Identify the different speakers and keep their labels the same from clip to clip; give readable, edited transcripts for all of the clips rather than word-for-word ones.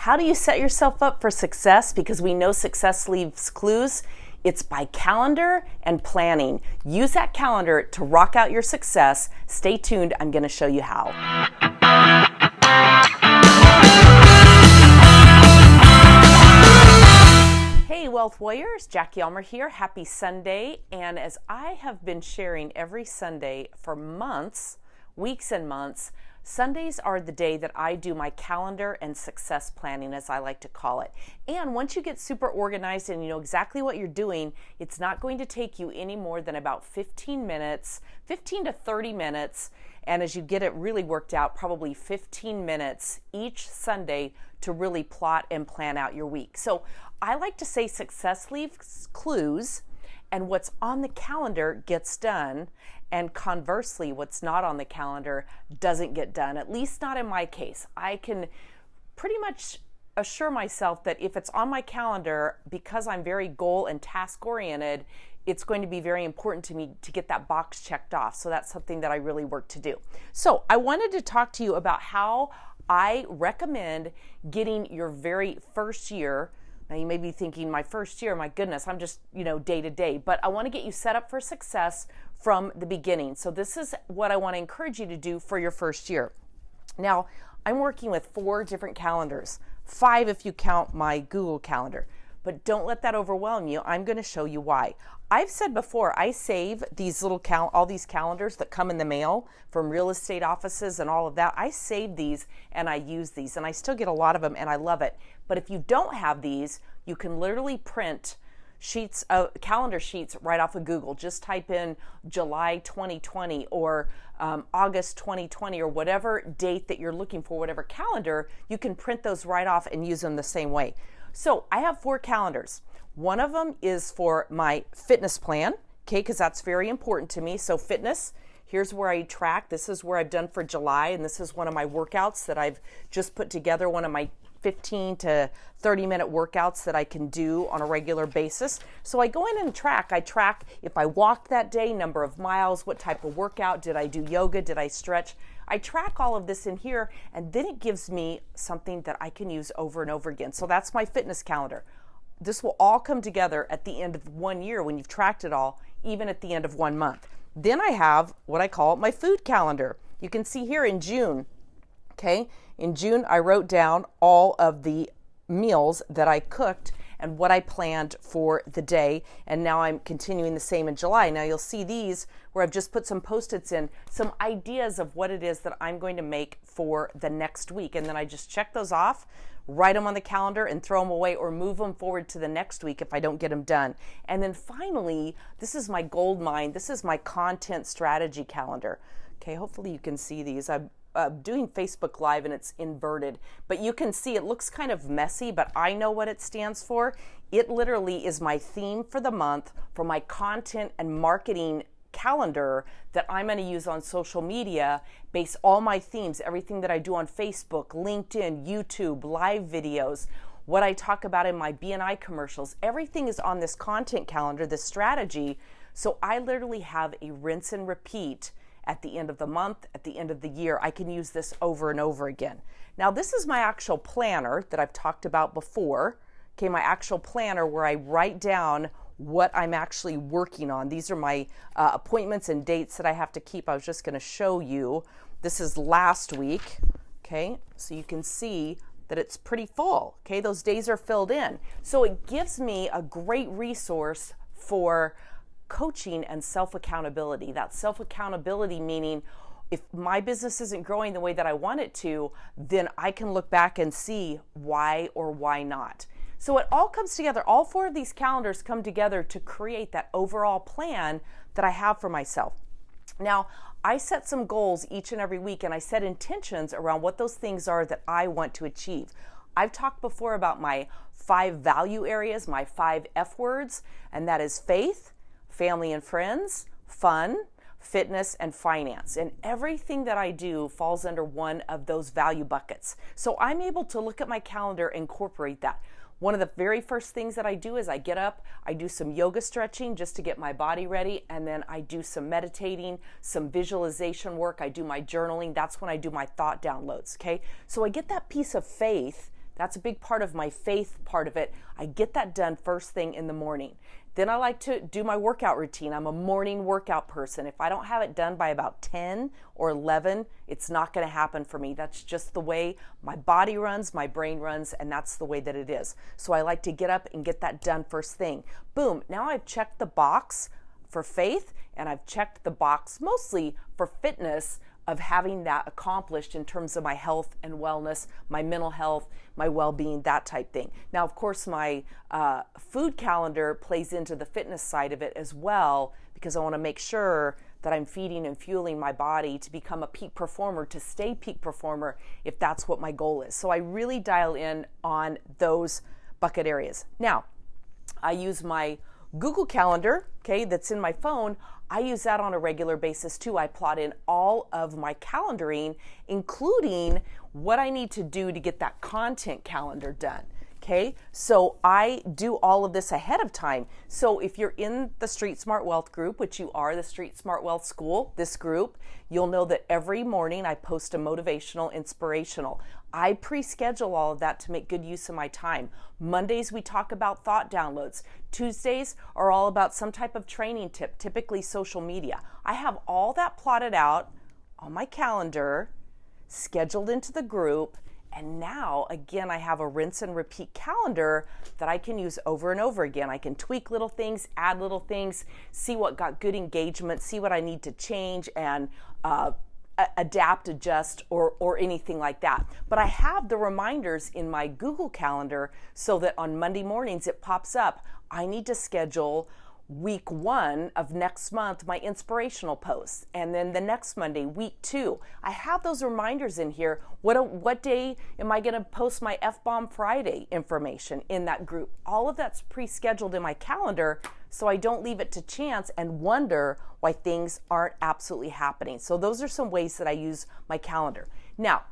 Speaker 1: How do you set yourself up for success? Because we know success leaves clues. It's by calendar and planning. Use that calendar to rock out your success. Stay tuned. I'm going to show you how. Hey, Wealth Warriors, Jackie Elmer here. Happy Sunday. And as I have been sharing every Sunday for months, weeks and months, Sundays are the day that I do my calendar and success planning, as I like to call it. And once you get super organized and you know exactly what you're doing, it's not going to take you any more than about 15 minutes, 15 to 30 minutes. And as you get it really worked out, probably 15 minutes each Sunday to really plot and plan out your week. So I like to say success leaves clues, and what's on the calendar gets done. And conversely, what's not on the calendar doesn't get done, at least not in my case. I can pretty much assure myself that if it's on my calendar, because I'm very goal and task oriented, it's going to be very important to me to get that box checked off. So that's something that I really work to do. So I wanted to talk to you about how I recommend getting your very first year. Now you may be thinking, my first year, my goodness, I'm just, day to day. But I want to get you set up for success from the beginning. So this is what I want to encourage you to do for your first year. Now, I'm working with 4 different calendars, 5 if you count my Google Calendar. But don't let that overwhelm you. I'm going to show you why. I've said before, I save these little all these calendars that come in the mail from real estate offices and all of that. I save these and I use these, and I still get a lot of them and I love it. But if you don't have these, you can literally print calendar sheets right off of Google. Just type in July 2020 or August 2020 or whatever date that you're looking for, whatever calendar, you can print those right off and use them the same way. So I have 4 calendars. One of them is for my fitness plan, okay, because that's very important to me. So fitness, here's where I track. This is where I've done for July, and this is one of my workouts that I've just put together, one of my 15 to 30 minute workouts that I can do on a regular basis. So I go in and track. I track if I walked that day, number of miles, what type of workout, did I do yoga, did I stretch? I track all of this in here, and then it gives me something that I can use over and over again. So that's my fitness calendar. This will all come together at the end of 1 year when you've tracked it all, even at the end of 1 month. Then I have what I call my food calendar. You can see here in June, okay? In June, I wrote down all of the meals that I cooked and what I planned for the day. And now I'm continuing the same in July. Now you'll see these where I've just put some Post-its in, some ideas of what it is that I'm going to make for the next week. And then I just check those off, write them on the calendar and throw them away or move them forward to the next week if I don't get them done. And then finally, this is my gold mine. This is my content strategy calendar. Okay, hopefully you can see these. I'm doing Facebook Live and it's inverted, but you can see it looks kind of messy, but I know what it stands for. It literally is my theme for the month for my content and marketing calendar that I'm going to use on social media, base all my themes, everything that I do on Facebook, LinkedIn, YouTube, live videos, what I talk about in my BNI commercials, everything is on this content calendar, this strategy. So I literally have a rinse and repeat at the end of the month, at the end of the year. I can use this over and over again. Now this is my actual planner that I've talked about before. Okay, my actual planner where I write down what I'm actually working on. These are my appointments and dates that I have to keep. I was just going to show you. This is last week. Okay, so you can see that it's pretty full. Okay, those days are filled in. So it gives me a great resource for coaching and self-accountability. That self-accountability meaning if my business isn't growing the way that I want it to, then I can look back and see why or why not. So it all comes together. All 4 of these calendars come together to create that overall plan that I have for myself. Now, I set some goals each and every week, and I set intentions around what those things are that I want to achieve. I've talked before about my 5 value areas, my 5 F words, and that is faith, family and friends, fun, fitness, and finance. And everything that I do falls under one of those value buckets. So I'm able to look at my calendar and incorporate that. One of the very first things that I do is I get up, I do some yoga stretching just to get my body ready, and then I do some meditating, some visualization work, I do my journaling. That's when I do my thought downloads, okay? So I get that piece of faith That's a big part of my faith part of it. I get that done first thing in the morning. Then I like to do my workout routine. I'm a morning workout person. If I don't have it done by about 10 or 11, it's not going to happen for me. That's just the way my body runs, my brain runs, and that's the way that it is. So I like to get up and get that done first thing. Boom, now I've checked the box for faith, and I've checked the box mostly for fitness of having that accomplished in terms of my health and wellness, my mental health, my well-being, that type thing. Now, of course, my food calendar plays into the fitness side of it as well, because I want to make sure that I'm feeding and fueling my body to become a peak performer, to stay peak performer, if that's what my goal is. So I really dial in on those bucket areas. Now, I use my Google Calendar, okay, that's in my phone. I use that on a regular basis too. I plot in all of my calendaring, including what I need to do to get that content calendar done. Okay, so I do all of this ahead of time. So if you're in the Street Smart Wealth group, which you are, the Street Smart Wealth School, this group, you'll know that every morning I post a motivational, inspirational. I pre-schedule all of that to make good use of my time. Mondays, we talk about thought downloads. Tuesdays are all about some type of training tip, typically social media. I have all that plotted out on my calendar, scheduled into the group. And now, again, I have a rinse and repeat calendar that I can use over and over again. I can tweak little things, add little things, see what got good engagement, see what I need to change and adapt, adjust, or anything like that. But I have the reminders in my Google Calendar so that on Monday mornings it pops up. I need to schedule week 1 of next month, my inspirational posts, and then the next Monday, week 2. I have those reminders in here. What day am I going to post my F-Bomb Friday information in that group? All of that's pre-scheduled in my calendar, so I don't leave it to chance and wonder why things aren't absolutely happening. So those are some ways that I use my calendar. Now,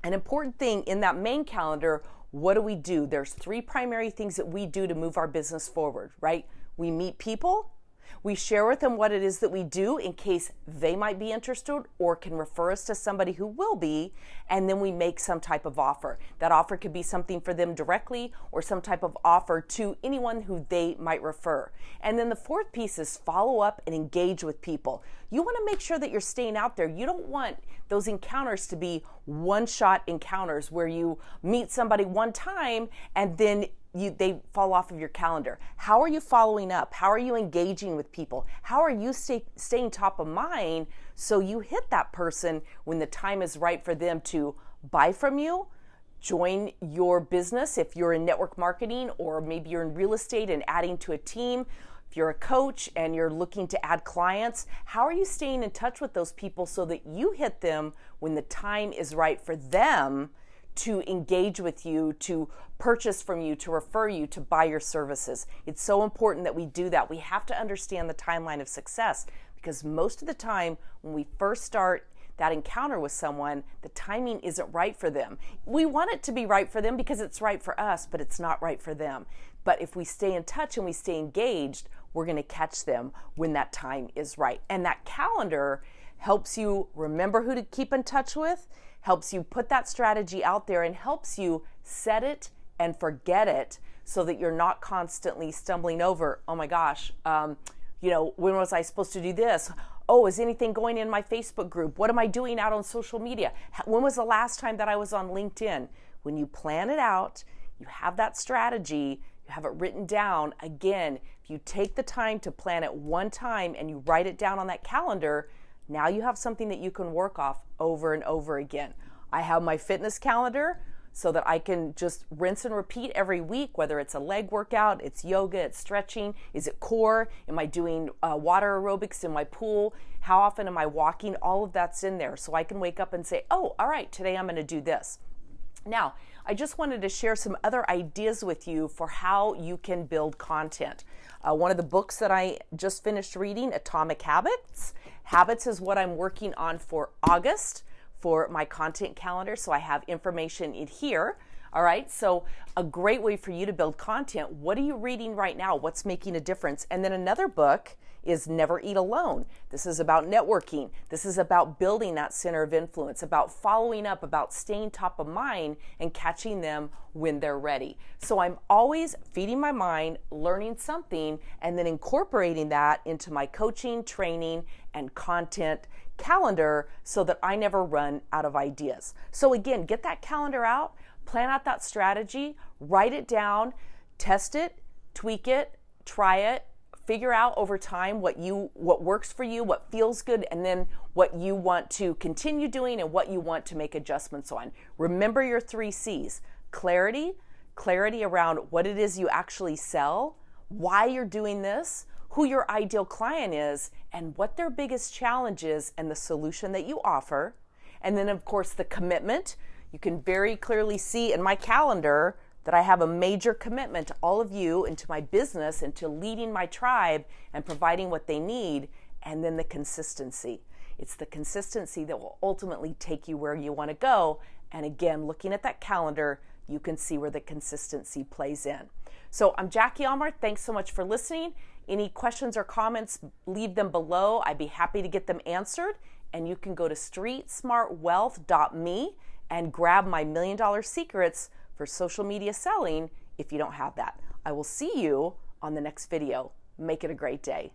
Speaker 1: an important thing in that main calendar, what do? There's 3 primary things that we do to move our business forward, right? We meet people, we share with them what it is that we do in case they might be interested or can refer us to somebody who will be, and then we make some type of offer. That offer could be something for them directly or some type of offer to anyone who they might refer. And then the 4th piece is follow up and engage with people. You want to make sure that you're staying out there. You don't want those encounters to be one-shot encounters where you meet somebody one time and then they fall off of your calendar. How are you following up? How are you engaging with people? How are you staying top of mind so you hit that person when the time is right for them to buy from you, join your business if you're in network marketing, or maybe you're in real estate and adding to a team. If you're a coach and you're looking to add clients, how are you staying in touch with those people so that you hit them when the time is right for them to engage with you, to purchase from you, to refer you, to buy your services? It's so important that we do that. We have to understand the timeline of success, because most of the time when we first start that encounter with someone, the timing isn't right for them. We want it to be right for them because it's right for us, but it's not right for them. But if we stay in touch and we stay engaged, we're going to catch them when that time is right. And that calendar helps you remember who to keep in touch with, helps you put that strategy out there, and helps you set it and forget it so that you're not constantly stumbling over, oh my gosh, when was I supposed to do this? Oh, is anything going in my Facebook group? What am I doing out on social media? When was the last time that I was on LinkedIn? When you plan it out, you have that strategy, you have it written down. Again, if you take the time to plan it one time and you write it down on that calendar, now you have something that you can work off over and over again. I have my fitness calendar so that I can just rinse and repeat every week, whether it's a leg workout, it's yoga, it's stretching, is it core, am I doing water aerobics in my pool, how often am I walking, all of that's in there. So I can wake up and say, oh, all right, today I'm gonna do this. Now, I just wanted to share some other ideas with you for how you can build content. One of the books that I just finished reading, Atomic Habits. Habits is what I'm working on for August for my content calendar, so I have information in here. All right, so a great way for you to build content. What are you reading right now? What's making a difference? And then another book is Never Eat Alone. This is about networking. This is about building that center of influence, about following up, about staying top of mind and catching them when they're ready. So I'm always feeding my mind, learning something, and then incorporating that into my coaching, training, and content calendar so that I never run out of ideas. So again, get that calendar out, plan out that strategy, write it down, test it, tweak it, try it, figure out over time what works for you, what feels good, and then what you want to continue doing and what you want to make adjustments on. Remember your 3 C's. Clarity around what it is you actually sell, why you're doing this, who your ideal client is, and what their biggest challenge is and the solution that you offer. And then of course the commitment. You can very clearly see in my calendar that I have a major commitment to all of you and to my business and to leading my tribe and providing what they need. And then the consistency. It's the consistency that will ultimately take you where you want to go. And again, looking at that calendar, you can see where the consistency plays in. So I'm Jackie Almer. Thanks so much for listening. Any questions or comments, leave them below. I'd be happy to get them answered. And you can go to streetsmartwealth.me and grab my $1 Million Secrets for social media selling if you don't have that. I will see you on the next video. Make it a great day.